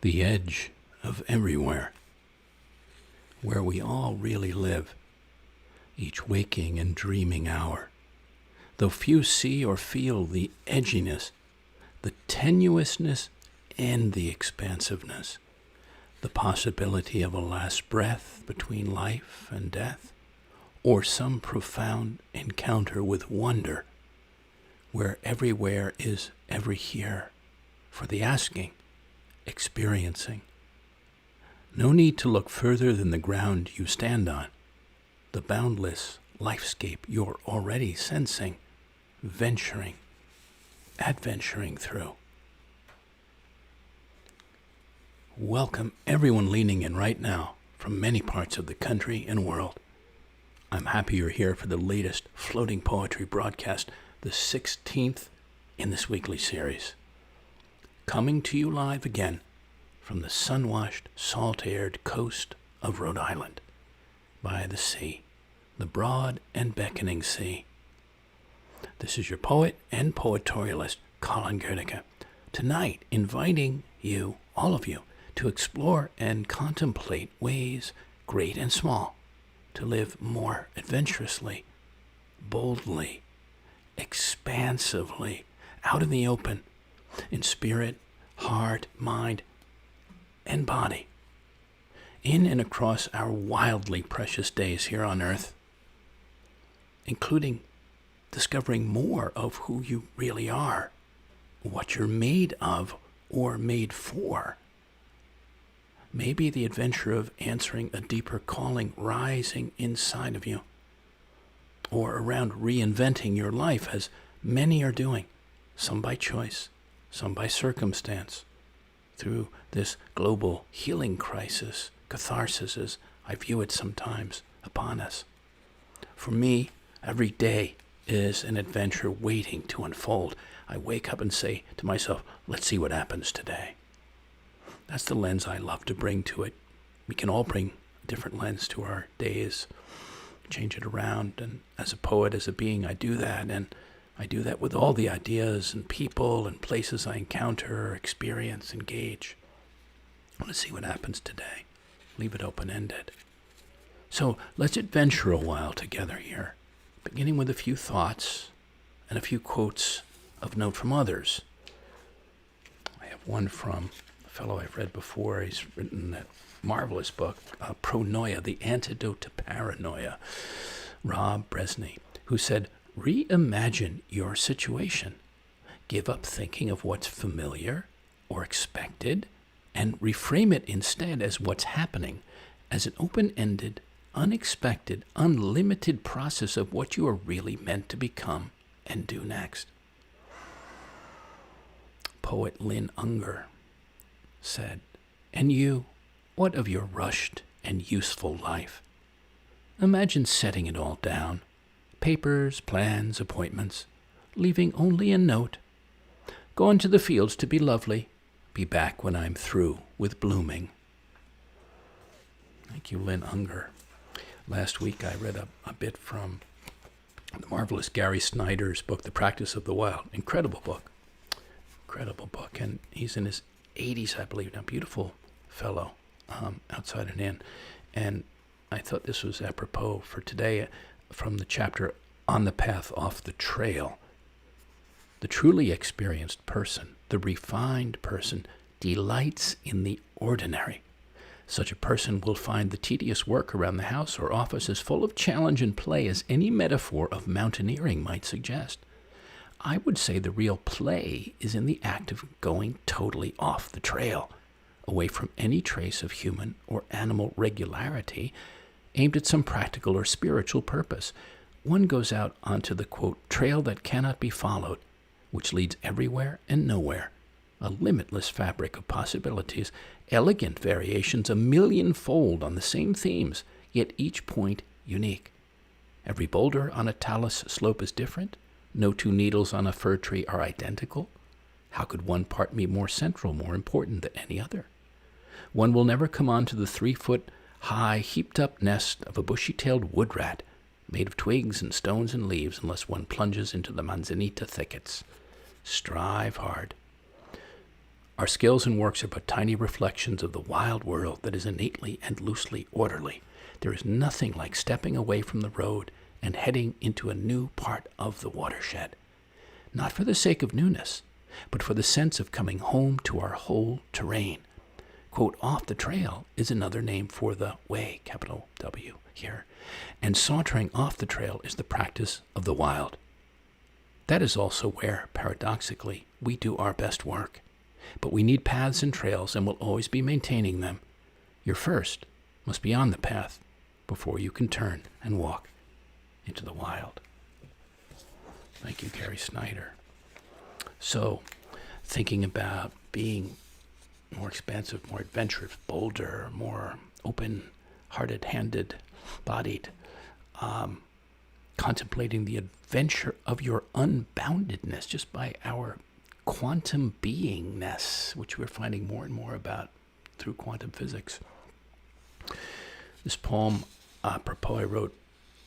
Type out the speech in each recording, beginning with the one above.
the edge of everywhere, where we all really live, each waking and dreaming hour. Though few see or feel the edginess, the tenuousness, and the expansiveness, the possibility of a last breath between life and death, or some profound encounter with wonder, where everywhere is every here, for the asking, experiencing. No need to look further than the ground you stand on, the boundless lifescape you're already sensing, venturing, adventuring through. Welcome everyone leaning in right now from many parts of the country and world. I'm happy you're here for the latest floating poetry broadcast, the 16th in this weekly series. Coming to you live again from the sun-washed, salt-aired coast of Rhode Island, by the sea, the broad and beckoning sea. This is your poet and poetorialist, Colin Goedecke, tonight inviting you, all of you, to explore and contemplate ways, great and small, to live more adventurously, boldly, expansively, out in the open, in spirit, heart, mind, and body, in and across our wildly precious days here on earth, including discovering more of who you really are, what you're made of or made for. Maybe the adventure of answering a deeper calling rising inside of you, or around reinventing your life, as many are doing, some by choice, some by circumstance, through this global healing crisis, catharsis as I view it sometimes, upon us. For me, every day is an adventure waiting to unfold. I wake up and say to myself, let's see what happens today. That's the lens I love to bring to it. We can all bring a different lens to our days, change it around. And as a poet, as a being, I do that. And I do that with all the ideas and people and places I encounter, experience, engage. I want to see what happens today. Leave it open-ended. So let's adventure a while together here, beginning with a few thoughts and a few quotes of note from others. I have one from fellow I've read before. He's written that marvelous book, Pronoia, The Antidote to Paranoia, Rob Bresney, who said, reimagine your situation. Give up thinking of what's familiar or expected and reframe it instead as what's happening, as an open-ended, unexpected, unlimited process of what you are really meant to become and do next. Poet Lynn Unger said, and you, what of your rushed and useful life? Imagine setting it all down, papers, plans, appointments, leaving only a note. Gone to the fields to be lovely, be back when I'm through with blooming. Thank you, Lynn Unger. Last week I read a bit from the marvelous Gary Snyder's book, The Practice of the Wild. Incredible book, and he's in his 80s, I believe now. Beautiful fellow, outside and in. And I thought this was apropos for today from the chapter On the Path Off the Trail. The truly experienced person, the refined person, delights in the ordinary. Such a person will find the tedious work around the house or office as full of challenge and play as any metaphor of mountaineering might suggest. I would say the real play is in the act of going totally off the trail, away from any trace of human or animal regularity, aimed at some practical or spiritual purpose. One goes out onto the, quote, trail that cannot be followed, which leads everywhere and nowhere, a limitless fabric of possibilities, elegant variations a millionfold on the same themes, yet each point unique. Every boulder on a talus slope is different. No two needles on a fir tree are identical. How could one part be more central, more important than any other? One will never come onto the 3-foot-high, heaped-up nest of a bushy-tailed wood rat, made of twigs and stones and leaves, unless one plunges into the manzanita thickets. Strive hard. Our skills and works are but tiny reflections of the wild world that is innately and loosely orderly. There is nothing like stepping away from the road and heading into a new part of the watershed. Not for the sake of newness, but for the sense of coming home to our whole terrain. Quote, off the trail is another name for the way, capital W here. And sauntering off the trail is the practice of the wild. That is also where, paradoxically, we do our best work. But we need paths and trails and will always be maintaining them. Your first must be on the path before you can turn and walk into the wild. Thank you, Gary Snyder. So, thinking about being more expansive, more adventurous, bolder, more open-hearted, handed, bodied, contemplating the adventure of your unboundedness just by our quantum beingness, which we're finding more and more about through quantum physics. This poem, apropos, I wrote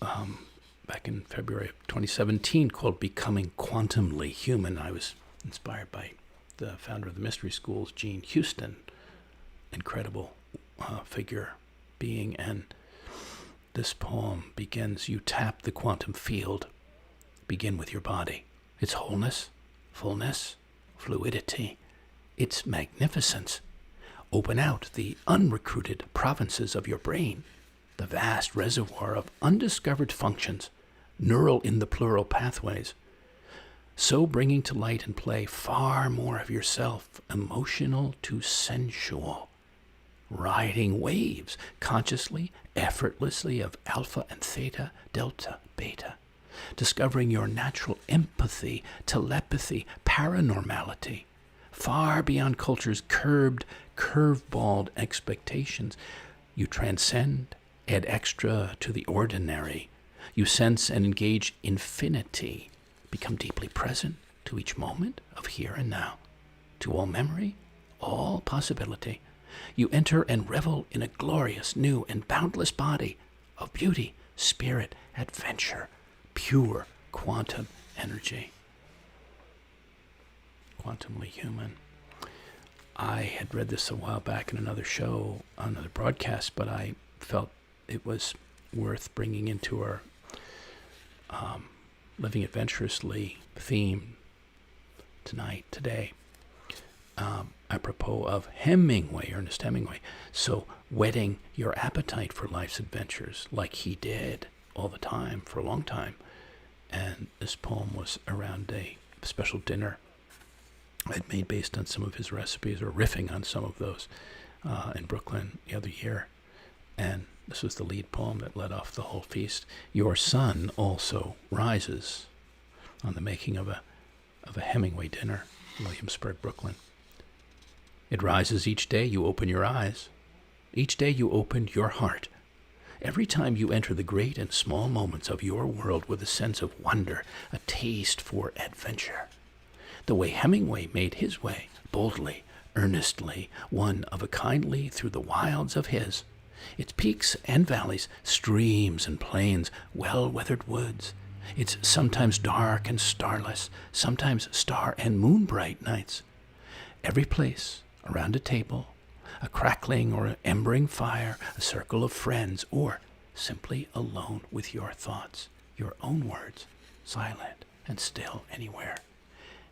back in February of 2017 called Becoming Quantumly Human. I was inspired by the founder of the Mystery Schools, Gene Houston, incredible figure, being, and this poem begins, you tap the quantum field, begin with your body, its wholeness, fullness, fluidity, its magnificence. Open out the unrecruited provinces of your brain, the vast reservoir of undiscovered functions, neural in the plural pathways, so bringing to light and play far more of yourself, emotional to sensual, riding waves consciously, effortlessly of alpha and theta, delta, beta, discovering your natural empathy, telepathy, paranormality, far beyond culture's curbed, curveballed expectations. You transcend, add extra to the ordinary. You sense and engage infinity, become deeply present to each moment of here and now, to all memory, all possibility. You enter and revel in a glorious, new, and boundless body of beauty, spirit, adventure, pure quantum energy. Quantumly human. I had read this a while back in another show, another broadcast, but I felt it was worth bringing into our Living Adventurously theme today. Apropos of Hemingway, Ernest Hemingway. So, whetting your appetite for life's adventures like he did all the time for a long time. And this poem was around a special dinner I'd made based on some of his recipes, or riffing on some of those, in Brooklyn the other year. And this was the lead poem that led off the whole feast. Your sun also rises, on the making of a Hemingway dinner in Williamsburg, Brooklyn. It rises each day you open your eyes. Each day you open your heart. Every time you enter the great and small moments of your world with a sense of wonder, a taste for adventure. The way Hemingway made his way, boldly, earnestly, one of a kindly through the wilds of his. Its peaks and valleys, streams and plains, well-weathered woods. Its sometimes dark and starless, sometimes star and moon-bright nights. Every place, around a table, a crackling or an embering fire, a circle of friends, or simply alone with your thoughts, your own words, silent and still anywhere.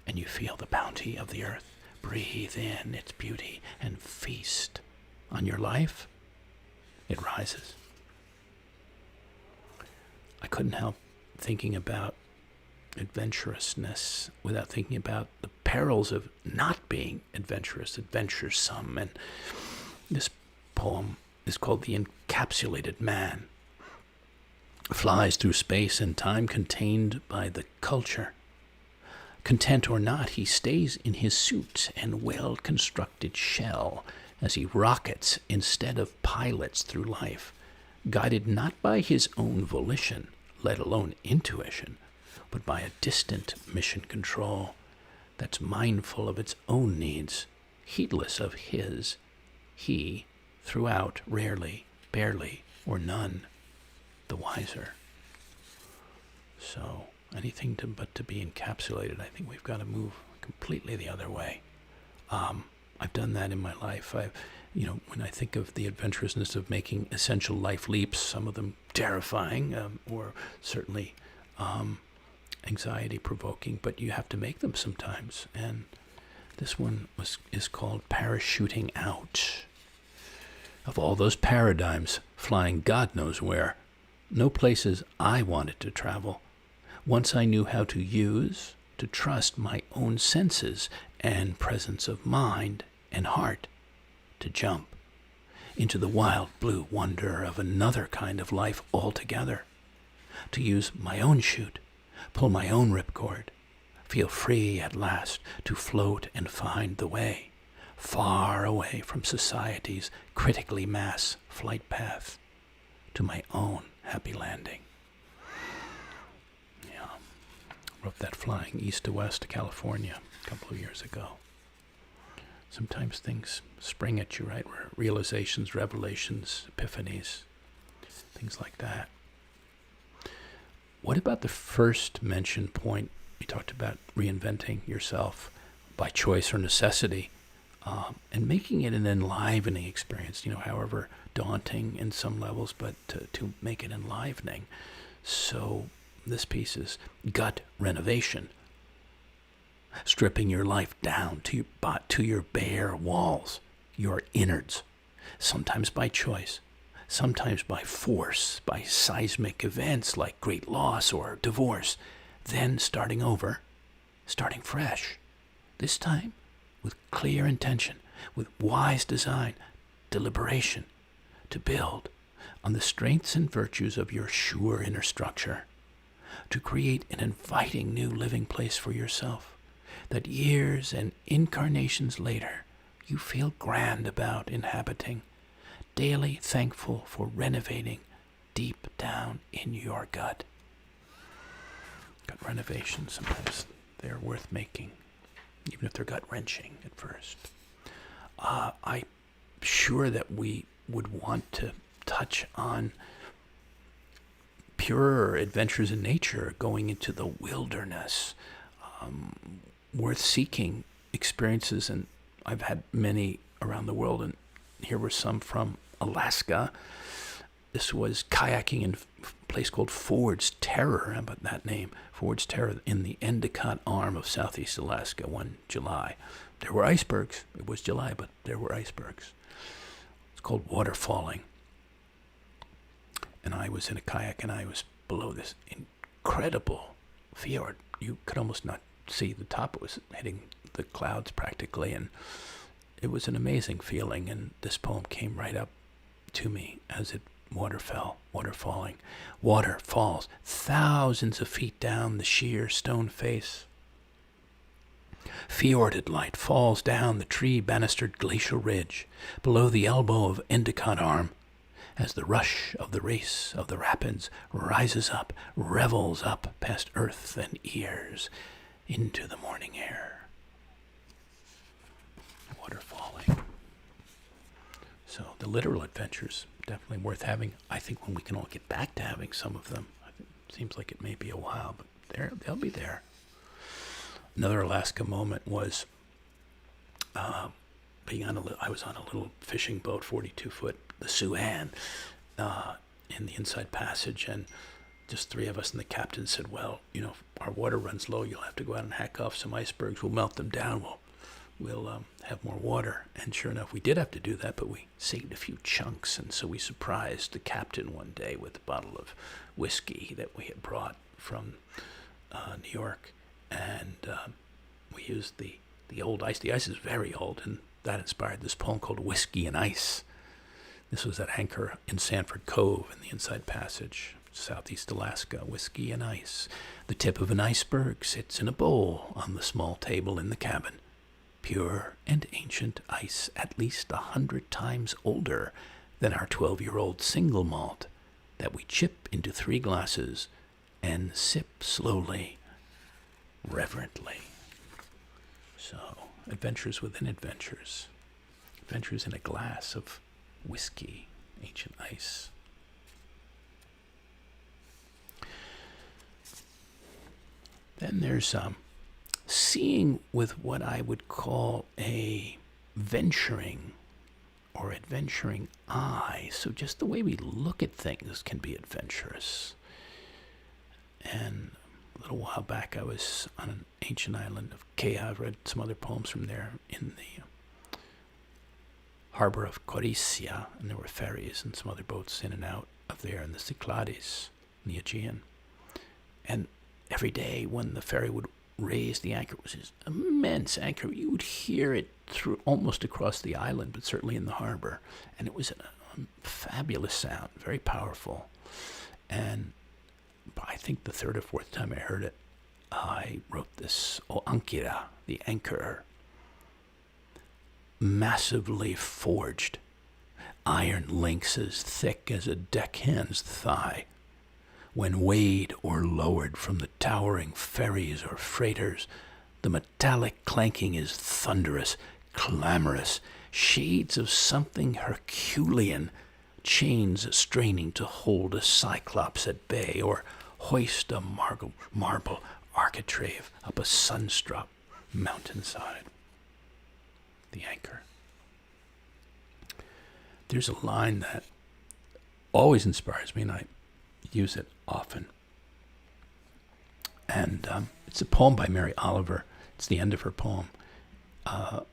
And you feel the bounty of the earth, breathe in its beauty, and feast on your life. It rises. I couldn't help thinking about adventurousness without thinking about the perils of not being adventuresome. And this poem is called The Encapsulated Man. Flies through space and time contained by the culture. Content or not, he stays in his suit and well-constructed shell as he rockets instead of pilots through life, guided not by his own volition, let alone intuition, but by a distant mission control that's mindful of its own needs, heedless of his, he, throughout, rarely, barely, or none, the wiser. So, anything but to be encapsulated, I think we've got to move completely the other way. I've done that in my life. When I think of the adventurousness of making essential life leaps, some of them terrifying, or certainly anxiety provoking, but you have to make them sometimes. And this one is called Parachuting Out. Of all those paradigms flying God knows where, no places I wanted to travel. Once I knew how to trust my own senses and presence of mind and heart, to jump into the wild blue wonder of another kind of life altogether, to use my own chute, pull my own ripcord, feel free at last to float and find the way, far away from society's critically mass flight path, to my own happy landing. Yeah, wrote that flying east to west to California a couple of years ago. Sometimes things spring at you, right? Realizations, revelations, epiphanies, things like that. What about the first mentioned point? You talked about reinventing yourself by choice or necessity, and making it an enlivening experience, however daunting in some levels, but to make it enlivening. So this piece is gut renovation, stripping your life down to your bare walls, your innards, sometimes by choice, sometimes by force, by seismic events like great loss or divorce, then starting over, starting fresh, this time with clear intention, with wise design, deliberation, to build on the strengths and virtues of your sure inner structure, to create an inviting new living place for yourself that years and incarnations later you feel grand about inhabiting, daily thankful for renovating deep down in your gut. Gut renovations, sometimes they're worth making, even if they're gut-wrenching at first. I'm sure that we would want to touch on purer adventures in nature, going into the wilderness, worth seeking experiences. And I've had many around the world, and here were some from Alaska. This was kayaking in a place called Ford's Terror. How about that name? Ford's Terror in the Endicott Arm of Southeast Alaska one July. There were icebergs. It was July, but there were icebergs. It's called waterfalling. And I was in a kayak, and I was below this incredible fjord. You could almost not see the top. It was hitting the clouds practically, and it was an amazing feeling. And this poem came right up to me as it waterfalling. Water falls thousands of feet down the sheer stone face. Fjorded light falls down the tree-banistered glacial ridge below the elbow of Endicott Arm as the rush of the race of the rapids rises up, revels up past earth and ears into the morning air. Waterfalling. So the literal adventures, definitely worth having. I think when we can all get back to having some of them. It seems like it may be a while, but they'll be there. Another Alaska moment was I was on a little fishing boat, 42-foot, the Siouan, in the Inside Passage, and just three of us, and the captain said, well, if our water runs low, you'll have to go out and hack off some icebergs. We'll melt them down. We'll have more water. And sure enough, we did have to do that, but we saved a few chunks, and so we surprised the captain one day with a bottle of whiskey that we had brought from New York, and we used the old ice. The ice is very old, and that inspired this poem called Whiskey and Ice. This was at anchor in Sanford Cove in the Inside Passage, Southeast Alaska. Whiskey and ice. The tip of an iceberg sits in a bowl on the small table in the cabin. Pure and ancient ice, at least 100 times older than our 12-year-old single malt that we chip into 3 glasses and sip slowly, reverently. So, adventures within adventures. Adventures in a glass of whiskey, ancient ice. Then there's seeing with what I would call a venturing or adventuring eye. So just the way we look at things can be adventurous. And a little while back, I was on an ancient island of Kea. I've read some other poems from there in the harbor of Goedecke, and there were ferries and some other boats in and out of there in the Cyclades, in the Aegean. And every day when the ferry would raise the anchor, it was this immense anchor. You would hear it through almost across the island, but certainly in the harbor. And it was a fabulous sound, very powerful. And I think the third or fourth time I heard it, I wrote this, O Ankira, the anchor, massively forged, iron links as thick as a deckhand's thigh. When weighed or lowered from the towering ferries or freighters, the metallic clanking is thunderous, clamorous, shades of something Herculean, chains straining to hold a cyclops at bay or hoist a marble architrave up a sunstruck mountainside. The anchor. There's a line that always inspires me, and I use it often. And it's a poem by Mary Oliver. It's the end of her poem. A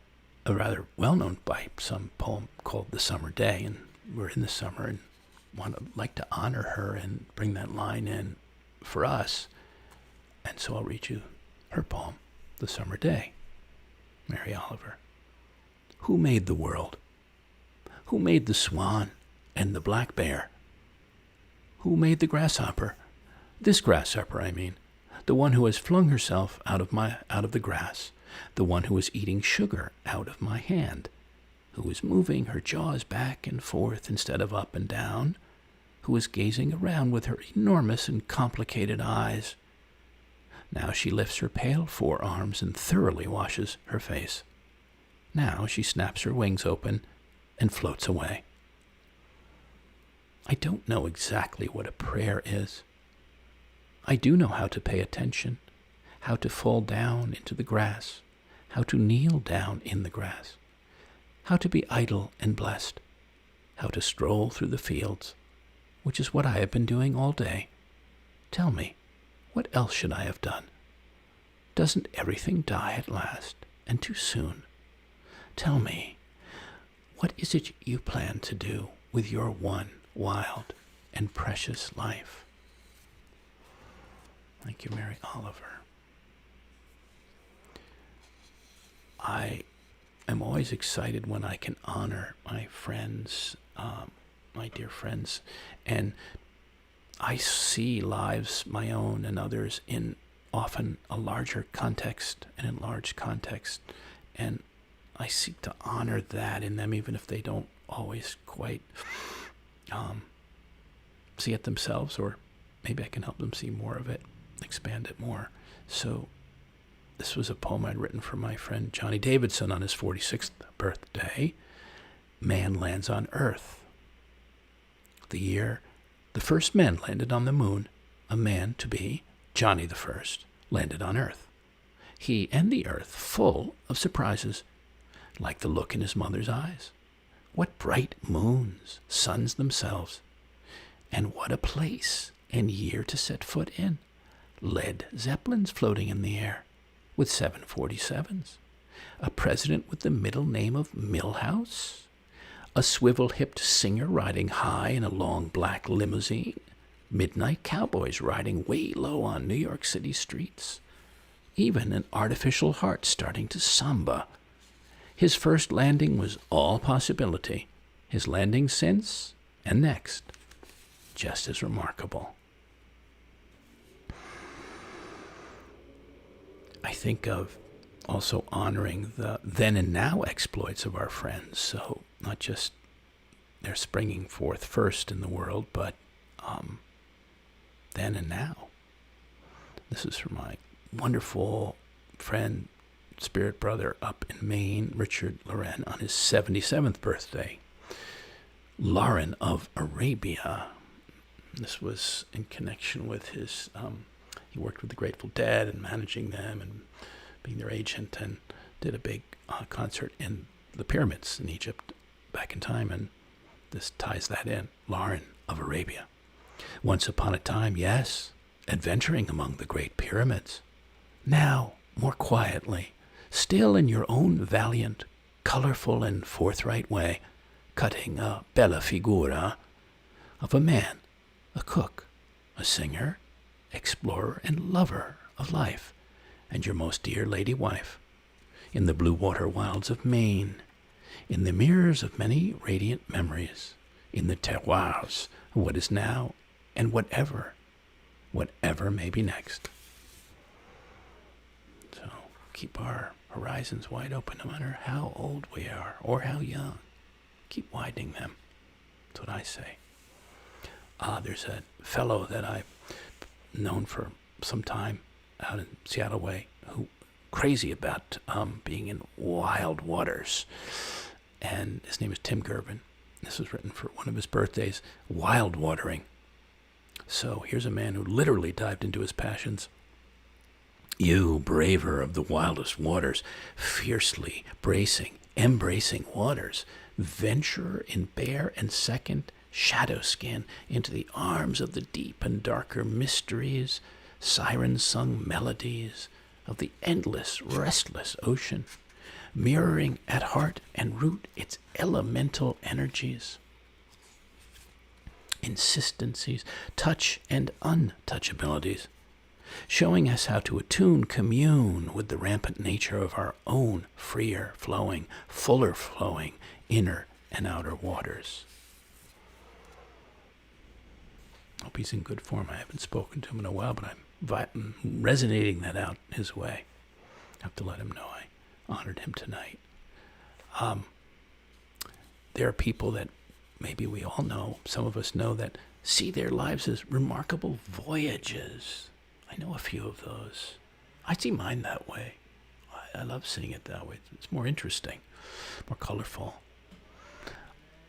rather well-known by some poem called The Summer Day. And we're in the summer and like to honor her and bring that line in for us. And so I'll read you her poem, The Summer Day. Mary Oliver. Who made the world? Who made the swan and the black bear? Who made the grasshopper? This grasshopper, I mean. The one who has flung herself out of the grass. The one who is eating sugar out of my hand. Who is moving her jaws back and forth instead of up and down. Who is gazing around with her enormous and complicated eyes. Now she lifts her pale forearms and thoroughly washes her face. Now she snaps her wings open and floats away. I don't know exactly what a prayer is. I do know how to pay attention, how to fall down into the grass, how to kneel down in the grass, how to be idle and blessed, how to stroll through the fields, which is what I have been doing all day. Tell me, what else should I have done? Doesn't everything die at last, and too soon? Tell me, what is it you plan to do with your one wild and precious life? Thank you, Mary Oliver. I am always excited when I can honor my friends, my dear friends, and I see lives, my own and others, in often a larger context, an enlarged context, and I seek to honor that in them, even if they don't always quite see it themselves, or maybe I can help them see more of it, expand it more. So this was a poem I'd written for my friend Johnny Davidson on his 46th birthday. Man lands on Earth. The year the first men landed on the moon, a man to be, Johnny the First, landed on Earth. He and the Earth full of surprises, like the look in his mother's eyes. What bright moons, suns themselves. And what a place and year to set foot in. Led Zeppelins floating in the air with 747s. A president with the middle name of Milhouse. A swivel-hipped singer riding high in a long black limousine. Midnight cowboys riding way low on New York City streets. Even an artificial heart starting to samba. His first landing was all possibility. His landing since and next, just as remarkable. I think of also honoring the then and now exploits of our friends. So not just their springing forth first in the world, but then and now. This is from my wonderful friend, spirit brother up in Maine, Richard Loren, on his 77th birthday. Lauren of Arabia. This was in connection with his, he worked with the Grateful Dead and managing them and being their agent, and did a big concert in the pyramids in Egypt back in time, and this ties that in. Lauren of Arabia. Once upon a time, yes, adventuring among the great pyramids. Now, more quietly, still in your own valiant, colorful, and forthright way, cutting a bella figura of a man, a cook, a singer, explorer, and lover of life, and your most dear lady wife, in the blue water wilds of Maine, in the mirrors of many radiant memories, in the terroirs of what is now and whatever may be next. So keep our horizons wide open, no matter how old we are or how young. Keep widening them. That's what I say. There's a fellow that I've known for some time out in Seattle way who crazy about being in wild waters. And his name is Tim Girvin. This was written for one of his birthdays, wild watering. So here's a man who literally dived into his passions. You, braver of the wildest waters, fiercely embracing waters, venture in bare and second shadow skin into the arms of the deep and darker mysteries, siren-sung melodies of the endless, restless ocean, mirroring at heart and root its elemental energies, insistencies, touch and untouchabilities, showing us how to commune with the rampant nature of our own freer flowing, fuller flowing inner and outer waters. Hope he's in good form. I haven't spoken to him in a while, but I'm resonating that out his way. I have to let him know I honored him tonight. There are people that maybe we all know, some of us know, that see their lives as remarkable voyages. I know a few of those. I see mine that way. I love seeing it that way. It's more interesting, more colorful.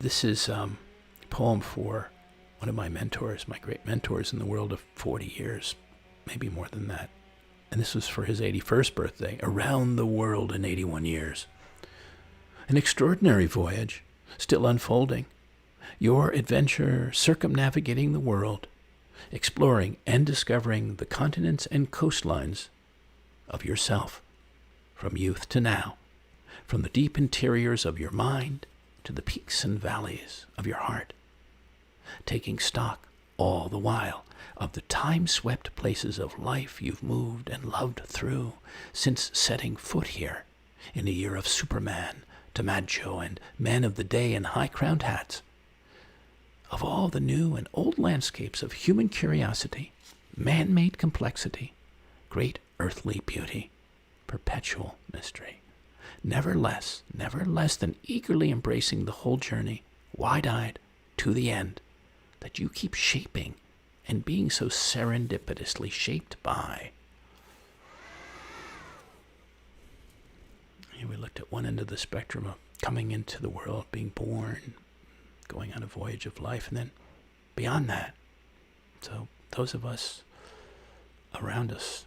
This is a poem for one of my mentors, my great mentors in the world of 40 years, maybe more than that. And this was for his 81st birthday, around the world in 81 years. An extraordinary voyage, still unfolding. Your adventure circumnavigating the world, exploring and discovering the continents and coastlines of yourself, from youth to now, from the deep interiors of your mind to the peaks and valleys of your heart, taking stock all the while of the time-swept places of life you've moved and loved through since setting foot here in a year of Superman, DiMaggio, and men of the day in high-crowned hats, of all the new and old landscapes of human curiosity, man-made complexity, great earthly beauty, perpetual mystery, never less than eagerly embracing the whole journey, wide-eyed, to the end, that you keep shaping and being so serendipitously shaped by. Here we looked at one end of the spectrum of coming into the world, being born, going on a voyage of life, and then beyond that. So those of us around us,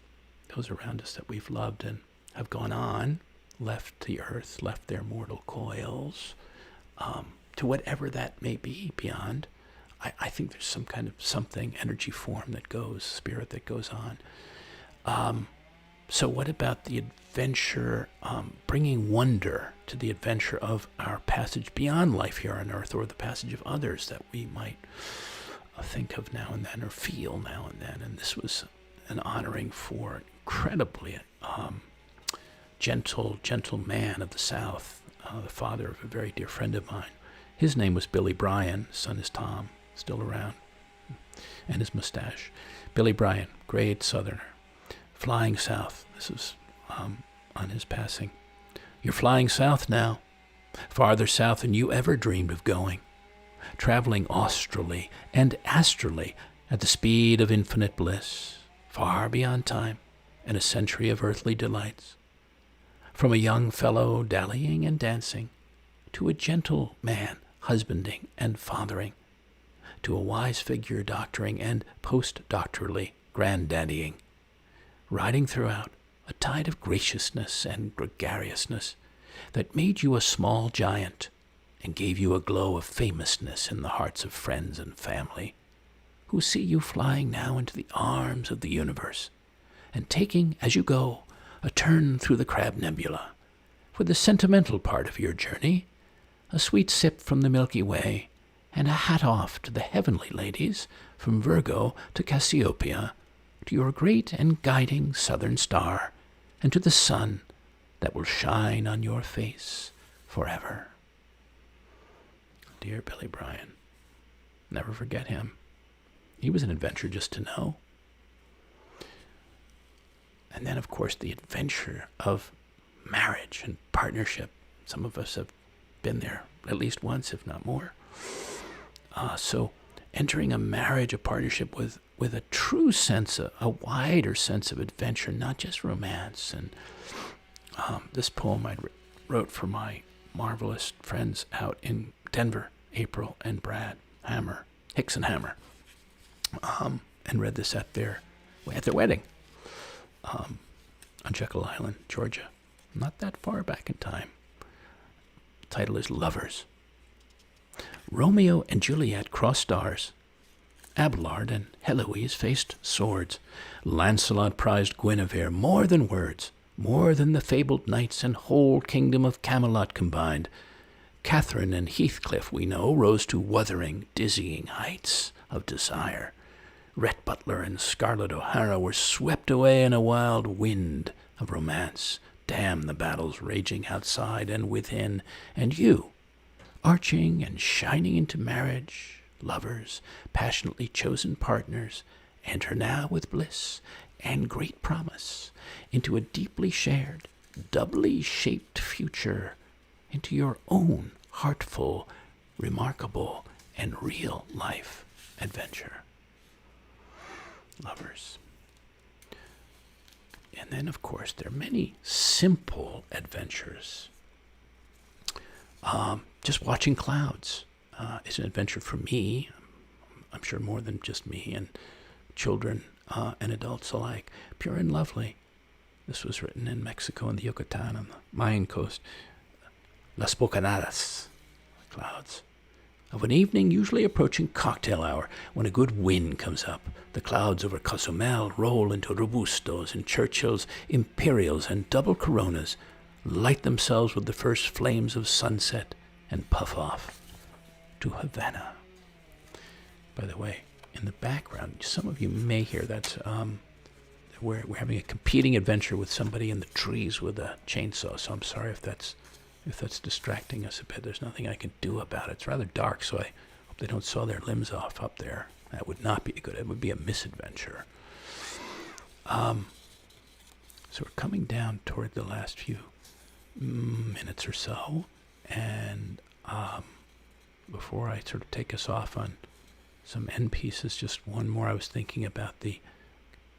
those around us that we've loved and have gone on, left the earth, left their mortal coils, to whatever that may be beyond. I think there's some kind of something, energy form that goes, spirit that goes on. So what about the adventure, bringing wonder to the adventure of our passage beyond life here on earth, or the passage of others that we might think of now and then or feel now and then? And this was an honoring for an incredibly gentle man of the South, the father of a very dear friend of mine. His name was Billy Bryan. His son is Tom, still around, and his mustache. Billy Bryan, great Southerner, flying south. This is on his passing. You're flying south now, farther south than you ever dreamed of going, traveling australly and astrally at the speed of infinite bliss, far beyond time and a century of earthly delights. From a young fellow dallying and dancing, to a gentle man husbanding and fathering, to a wise figure doctoring and post-doctorally granddaddying, riding throughout a tide of graciousness and gregariousness, that made you a small giant and gave you a glow of famousness in the hearts of friends and family, who see you flying now into the arms of the universe and taking, as you go, a turn through the Crab Nebula, for the sentimental part of your journey, a sweet sip from the Milky Way, and a hat off to the heavenly ladies from Virgo to Cassiopeia, to your great and guiding southern star, and to the sun that will shine on your face forever. Dear Billy Bryan, never forget him. He was an adventure just to know. And then, of course, the adventure of marriage and partnership. Some of us have been there at least once, if not more. So entering a marriage, a partnership with a true sense, a wider sense of adventure, not just romance. And this poem I wrote for my marvelous friends out in Denver, April and Brad Hicks and Hammer, and read this at their wedding on Jekyll Island, Georgia, not that far back in time. The title is Lovers. Romeo and Juliet crossed stars. Abelard and Heloise faced swords. Lancelot prized Guinevere more than words, more than the fabled knights and whole kingdom of Camelot combined. Catherine and Heathcliff, we know, rose to wuthering, dizzying heights of desire. Rhett Butler and Scarlett O'Hara were swept away in a wild wind of romance. Damn the battles raging outside and within. And you, arching and shining into marriage, lovers, passionately chosen partners, enter now with bliss and great promise into a deeply shared, doubly shaped future, into your own heartful, remarkable, and real life adventure. Lovers. And then, of course, there are many simple adventures. Just watching clouds is an adventure for me. I'm sure more than just me, and children and adults alike. Pure and lovely. This was written in Mexico in the Yucatan on the Mayan coast. Las Bocanadas, clouds. Of an evening usually approaching cocktail hour, when a good wind comes up, the clouds over Cozumel roll into Robustos and Churchills, Imperials, and double Coronas, light themselves with the first flames of sunset, and puff off to Havana. By the way, in the background, some of you may hear that's we're having a competing adventure with somebody in the trees with a chainsaw. So I'm sorry if that's distracting us a bit. There's nothing I can do about it. It's rather dark, so I hope they don't saw their limbs off up there. That would not be good. It would be a misadventure. So we're coming down toward the last few minutes or so, and before I sort of take us off on some end pieces, just one more. I was thinking about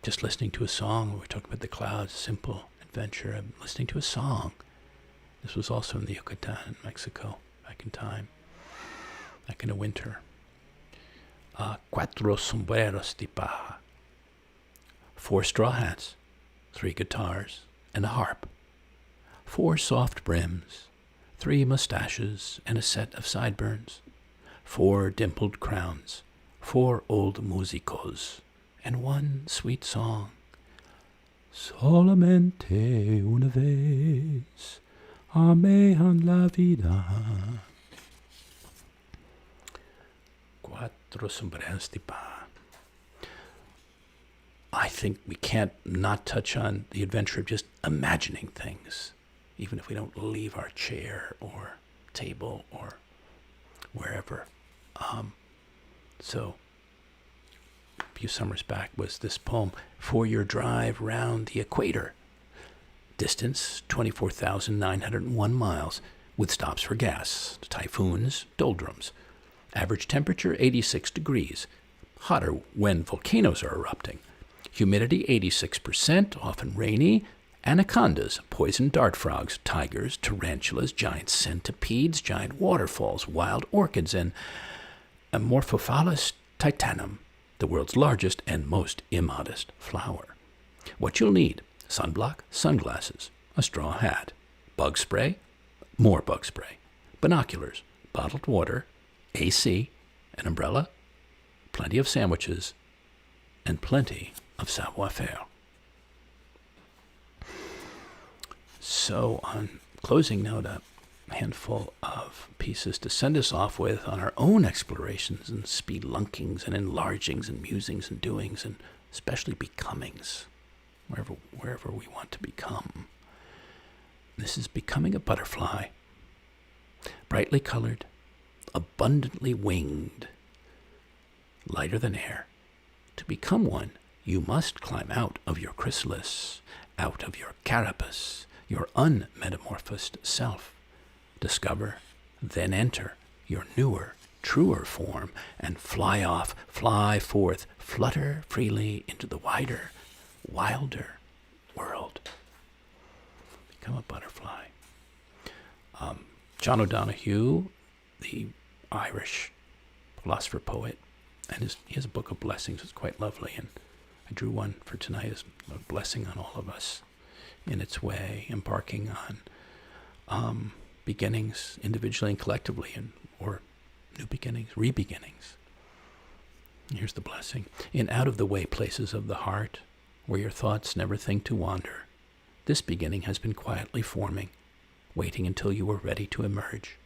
just listening to a song. We were talking about the clouds, simple adventure. I'm listening to a song. This was also in the Yucatan in Mexico, back in time, back in the winter. Cuatro sombreros de paja. 4 straw hats, 3 guitars, and a harp. 4 soft brims, 3 mustaches, and a set of sideburns. 4 dimpled crowns, 4 old musicos, and 1 sweet song. Solamente una vez, amehan la vida. Cuatro sombreros de paja. I think we can't not touch on the adventure of just imagining things, even if we don't leave our chair or table or wherever. So, a few summers back was this poem, For Your Drive Round the Equator. Distance, 24,901 miles, with stops for gas, typhoons, doldrums. Average temperature, 86 degrees. Hotter when volcanoes are erupting. Humidity, 86%, often rainy. Anacondas, poison dart frogs, tigers, tarantulas, giant centipedes, giant waterfalls, wild orchids, and Amorphophallus titanum, the world's largest and most immodest flower. What you'll need: sunblock, sunglasses, a straw hat, bug spray, more bug spray, binoculars, bottled water, AC, an umbrella, plenty of sandwiches, and plenty of savoir-faire. So on closing note, a handful of pieces to send us off with on our own explorations and spelunkings and enlargings and musings and doings and especially becomings, wherever we want to become. This is Becoming a Butterfly, brightly colored, abundantly winged, lighter than air. To become one, you must climb out of your chrysalis, out of your carapace, your unmetamorphosed self. Discover, then enter your newer, truer form and fly off, fly forth, flutter freely into the wider, wilder world. Become a butterfly. John O'Donohue, the Irish philosopher poet, and he has a book of blessings. It's quite lovely, and I drew one for tonight as a blessing on all of us in its way, embarking on beginnings individually and collectively, or new beginnings, re-beginnings. Here's the blessing. In out-of-the-way places of the heart, where your thoughts never think to wander, this beginning has been quietly forming, waiting until you were ready to emerge.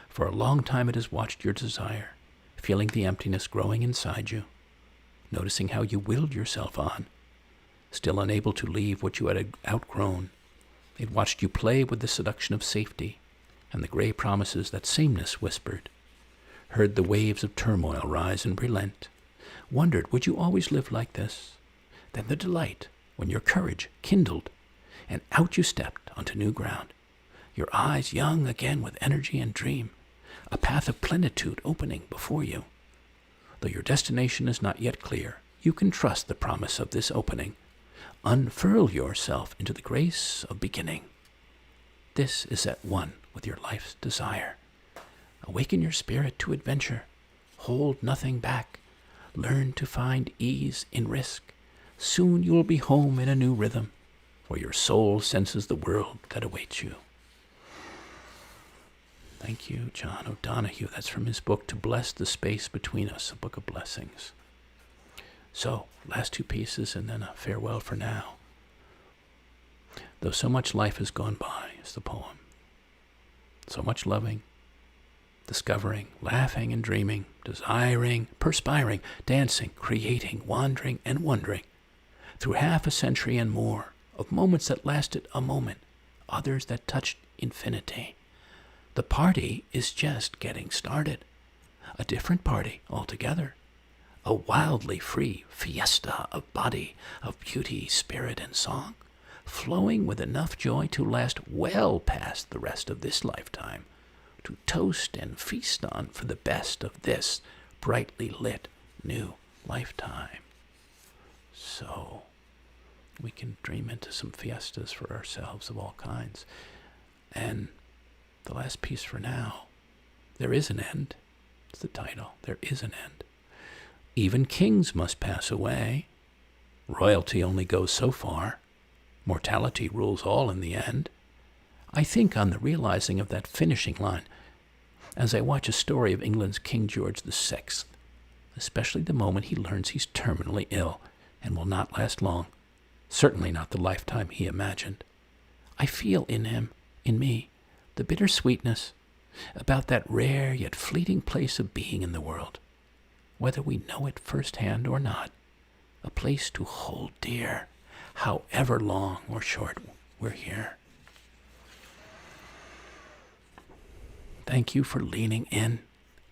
For a long time it has watched your desire, feeling the emptiness growing inside you, noticing how you willed yourself on, still unable to leave what you had outgrown. It watched you play with the seduction of safety and the gray promises that sameness whispered, heard the waves of turmoil rise and relent, wondered, would you always live like this? Then the delight when your courage kindled, and out you stepped onto new ground, your eyes young again with energy and dream, a path of plenitude opening before you. Though your destination is not yet clear, you can trust the promise of this opening. Unfurl yourself into the grace of beginning. This is at one with your life's desire. Awaken your spirit to adventure. Hold nothing back. Learn to find ease in risk. Soon you will be home in a new rhythm, where your soul senses the world that awaits you. Thank you, John O'Donohue. That's from his book, To Bless the Space Between Us, a book of blessings. So, last two pieces and then a farewell for now. Though so much life has gone by, is the poem. So much loving, discovering, laughing and dreaming, desiring, perspiring, dancing, creating, wandering and wondering, through half a century and more, of moments that lasted a moment, others that touched infinity. The party is just getting started. A different party altogether. A wildly free fiesta of body, of beauty, spirit, and song, flowing with enough joy to last well past the rest of this lifetime, to toast and feast on for the best of this brightly lit new lifetime. So we can dream into some fiestas for ourselves of all kinds. And the last piece for now, There is an end. It's the title. There is an end. Even kings must pass away. Royalty only goes so far. Mortality rules all in the end. I think on the realizing of that finishing line as I watch a story of England's King George VI, especially the moment he learns he's terminally ill and will not last long, certainly not the lifetime he imagined. I feel in him, in me, the bitter sweetness about that rare yet fleeting place of being in the world, whether we know it firsthand or not, a place to hold dear, however long or short we're here. Thank you for leaning in,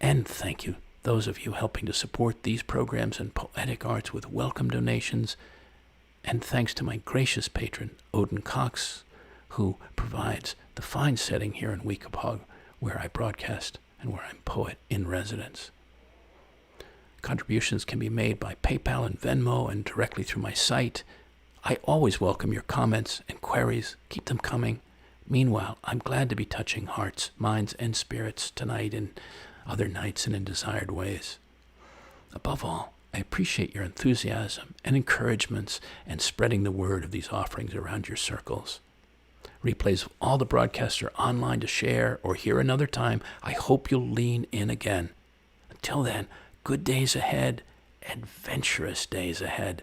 and thank you, those of you helping to support these programs and poetic arts with welcome donations, and thanks to my gracious patron, Odin Cox, who provides the fine setting here in Weekapaug, where I broadcast and where I'm poet in residence. Contributions can be made by PayPal and Venmo and directly through my site. I always welcome your comments and queries. Keep them coming. Meanwhile, I'm glad to be touching hearts, minds, and spirits tonight and other nights and in desired ways. Above all, I appreciate your enthusiasm and encouragements and spreading the word of these offerings around your circles. Replays of all the broadcasts are online to share or hear another time. I hope you'll lean in again. Until then, good days ahead, adventurous days ahead,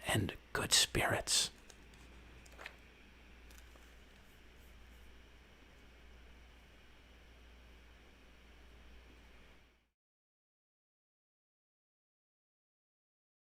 and good spirits.